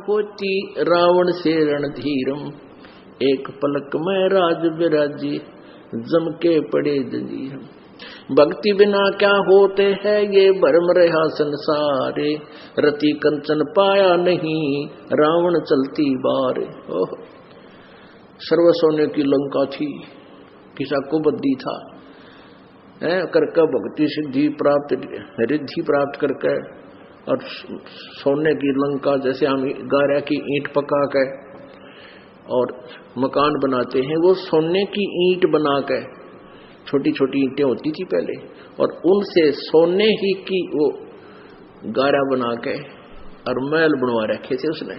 होती रावण से रणधीरम, एक पलक में राज विराजी, जम के पड़े जंजीरम। भक्ति बिना क्या होते हैं ये भरम रहा संसारे, रति कंचन पाया नहीं रावण चलती बार। ओह, सर्व सोने की लंका थी, किसा को बद्दी था करके भक्ति सिद्धि प्राप्त रिद्धि प्राप्त करके, और सोने की लंका जैसे हम गारा की ईंट पका के और मकान बनाते हैं, वो सोने की ईंट बना के, छोटी छोटी ईंटें होती थी पहले, और उनसे सोने ही की वो गारा बना के और महल बनवा रखे थे उसने।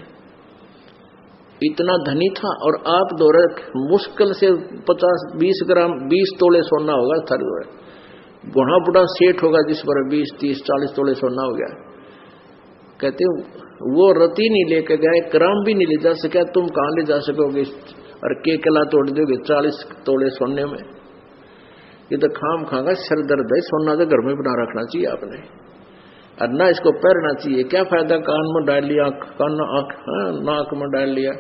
इतना धनी था। और आप दौरे मुश्किल से 50-20 ग्राम 20 तोले सोना होगा थर, बुढ़ा बुढ़ा सेठ होगा जिस पर 20-30-40 तोले सोना हो गया। कहते वो रति नहीं लेके गए, ग्राम भी नहीं ले जा सका, तुम कहां ले जा सकोगे और के कला तोड़ दोगे 40 तोले सोने में। ये तो खाम खागा सर दर्द है। सोना तो घर में बना रखना चाहिए आपने, और ना इसको पहनना चाहिए। क्या फायदा कान में डाल लिया, कान नाक में डाल लिया,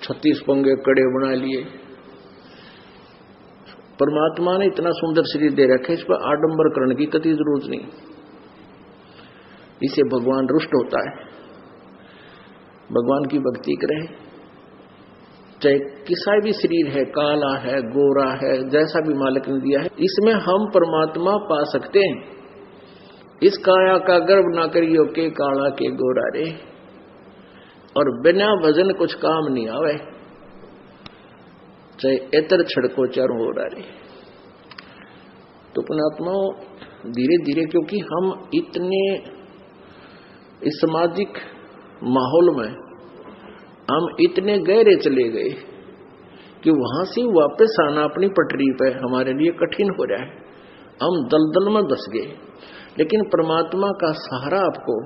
36 पंगे कड़े बना लिए। परमात्मा ने इतना सुंदर शरीर दे रखे, इस पर आडंबर करने की कति जरूरत नहीं। इसे भगवान रुष्ट होता है। भगवान की भक्ति करें, चाहे किसा भी शरीर है, काला है, गोरा है, जैसा भी मालिक ने दिया है, इसमें हम परमात्मा पा सकते हैं। इस काया का गर्व ना करियो के काला के गोरा रे, और बिना भजन कुछ काम नहीं आवे, चाहे एतर छड़को चारों हो रे। तो पुणात्मा धीरे धीरे, क्योंकि हम इतने इस सामाजिक माहौल में हम इतने गहरे चले गए कि वहां से वापस आना अपनी पटरी पे हमारे लिए कठिन हो रहा है। हम दलदल में धस गए। लेकिन परमात्मा का सहारा आपको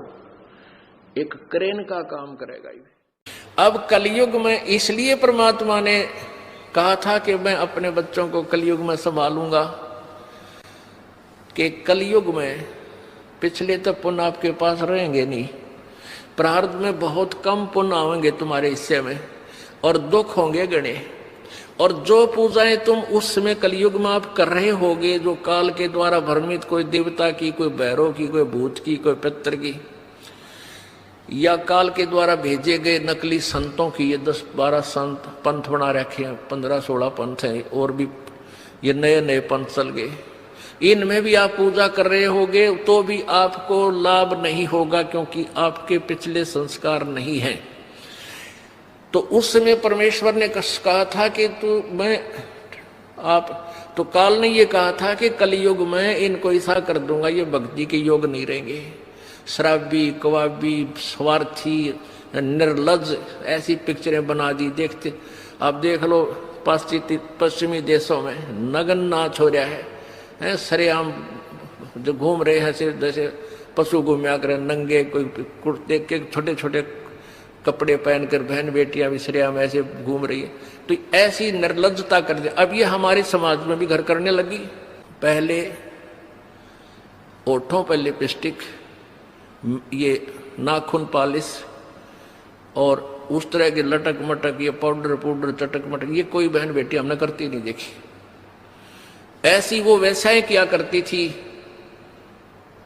एक क्रेन का काम करेगा। अब कलयुग में इसलिए परमात्मा ने कहा था कि मैं अपने बच्चों को कलयुग में संभालूंगा, कि कलयुग में पिछले तो पुण्य आपके पास रहेंगे नहीं, प्रारब्ध में बहुत कम पुण्य आएंगे तुम्हारे हिस्से में, और दुख होंगे गणे। और जो पूजाएं तुम उस समय कलयुग में आप कर रहे होगे, जो काल के द्वारा भ्रमित, कोई देवता की, कोई भैरव की, कोई भूत की, कोई पितर की, या काल के द्वारा भेजे गए नकली संतों की, ये 10-12 संत पंथ बना रखे हैं, 15-16 पंथ हैं, और भी ये नए नए पंथ चल गए। इनमें भी आप पूजा कर रहे होगे तो भी आपको लाभ नहीं होगा, क्योंकि आपके पिछले संस्कार नहीं हैं। तो उस समय परमेश्वर ने कहा था कि तो काल ने ये कहा था कि कलयुग में इनको ऐसा कर दूंगा, ये भक्ति के योग नहीं रहेंगे। शराबी, कवाबी, स्वार्थी, निर्लज, ऐसी पिक्चरें बना दी। देखते आप देख लो पश्चिमी देशों में नग्न नाच हो रहा है, सरेआम जो घूम रहे हैं जैसे पशु घूमया करे नंगे, कोई कुर्ते के छोटे छोटे कपड़े पहनकर बहन बेटियां भी सरेआम ऐसे घूम रही है। तो ऐसी निर्लज्जता कर दे। अब ये हमारे समाज में भी घर करने लगी। पहले ओठों पर लिपस्टिक, ये नाखून पॉलिश, और उस तरह के लटक मटक, ये पाउडर चटक मटक, ये कोई बहन बेटी हमने करती नहीं देखी। ऐसी वो वैसाएं किया करती थी,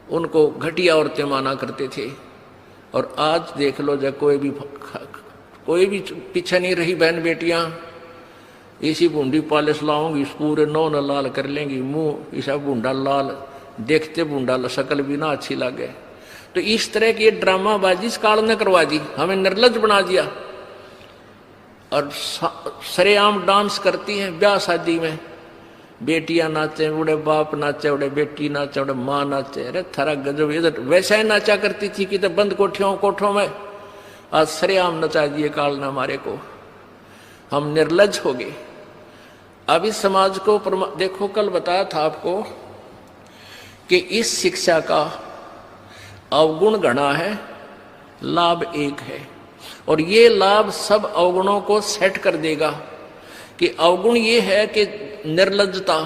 उनको घटिया औरतें माना करते थे। और आज देख लो, जब कोई भी पीछे नहीं रही बहन बेटियां, इसी बूंदी पॉलिश लाऊंगी, पूरे नौन लाल कर लेंगी, मुंह ऐसा बूंदा लाल, देखते बूंदा शक्ल भी ना अच्छी लगे। तो इस तरह की ड्रामाबाजी इस काल ने करवा दी, हमें निर्लज बना दिया। और सरेआम डांस करती हैं ब्याह शादी में, बेटियां नाचे, उड़े बाप नाचे, उड़े बेटी नाचे, उड़े माँ नाचे। अरे थारा गजब, इधर वैसा ही नाचा करती थी कि तो बंद कोठों में, आज सरेआम नचा दिए काल ने हमारे को। हम निर्लज हो गए। अब इस समाज को देखो, कल बताया था आपको कि इस शिक्षा का अवगुण घना है, लाभ एक है। और ये लाभ सब अवगुणों को सेट कर देगा। कि अवगुण ये है कि निर्लज्जता,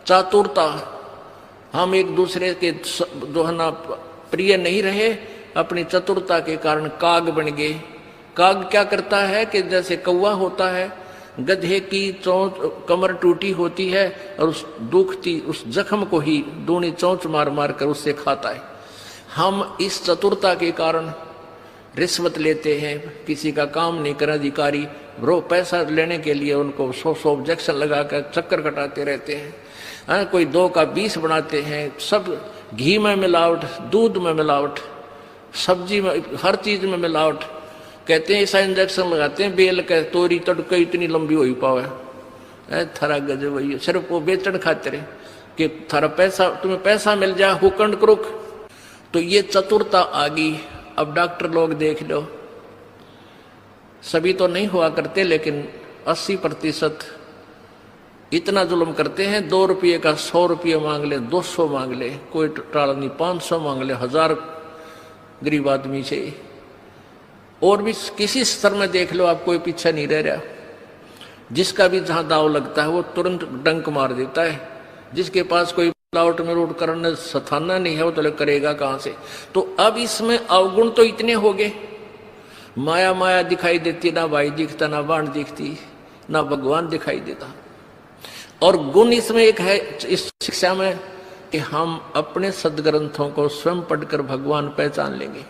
चातुरता, हम एक दूसरे के जो है ना प्रिय नहीं रहे, अपनी चतुरता के कारण काग बन गए, काग क्या करता है कि जैसे कौवा होता है, गधे की चोंच कमर टूटी होती है और उस दुखती उस जख्म को ही दूनी चोंच मार मार कर उससे खाता है। हम इस चतुरता के कारण रिश्वत लेते हैं, किसी का काम नहीं कर अधिकारी रो पैसा लेने के लिए उनको 100 ऑब्जेक्शन लगाकर चक्कर कटाते रहते हैं। कोई 2 का 20 बनाते हैं, सब घी में मिलावट, दूध में मिलावट, सब्जी में, हर चीज में मिलावट। कहते हैं ऐसा इंजेक्शन लगाते हैं बेल का तोरी तड़का इतनी लंबी हो पावे, थारा गजब वही सिर्फ वो बेचन खातिर कि थारा पैसा तुम्हें पैसा मिल जाए हुकंड क्रुक। तो ये चतुरता आ गई। अब डॉक्टर लोग देख लो, सभी तो नहीं हुआ करते लेकिन 80% इतना जुल्म करते हैं। 2 रुपये का 100 रुपये मांग ले, 200 मांग ले, कोई टाला नहीं, 500 मांग ले, 1000 गरीब आदमी से। और भी किसी स्तर में देख लो आप, कोई पीछे नहीं रह रहा। जिसका भी जहां दाव लगता है वो तुरंत डंक मार देता है। जिसके पास कोई मिलावट में रोड करने सथाना नहीं है वो तो करेगा कहां से। तो अब इसमें अवगुण तो इतने हो गए, माया माया दिखाई देती, ना भाई दिखता, ना बाण दिखती, ना भगवान दिखाई देता। और गुण इसमें एक है इस शिक्षा में कि हम अपने सदग्रंथों को स्वयं पढ़कर भगवान पहचान लेंगे।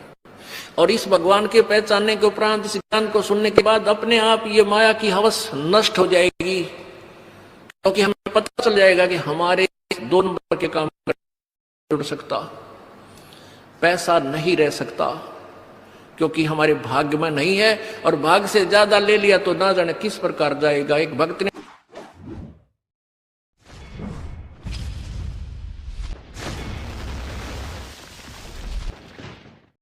और इस भगवान के पहचानने के उपरांत इस ज्ञान को सुनने के बाद अपने आप ये माया की हवस नष्ट हो जाएगी, क्योंकि हमें पता चल जाएगा कि हमारे 2 नंबर के काम जुड़ सकता, पैसा नहीं रह सकता, क्योंकि हमारे भाग्य में नहीं है। और भाग्य से ज्यादा ले लिया तो ना जाने किस प्रकार जाएगा। एक भक्त ने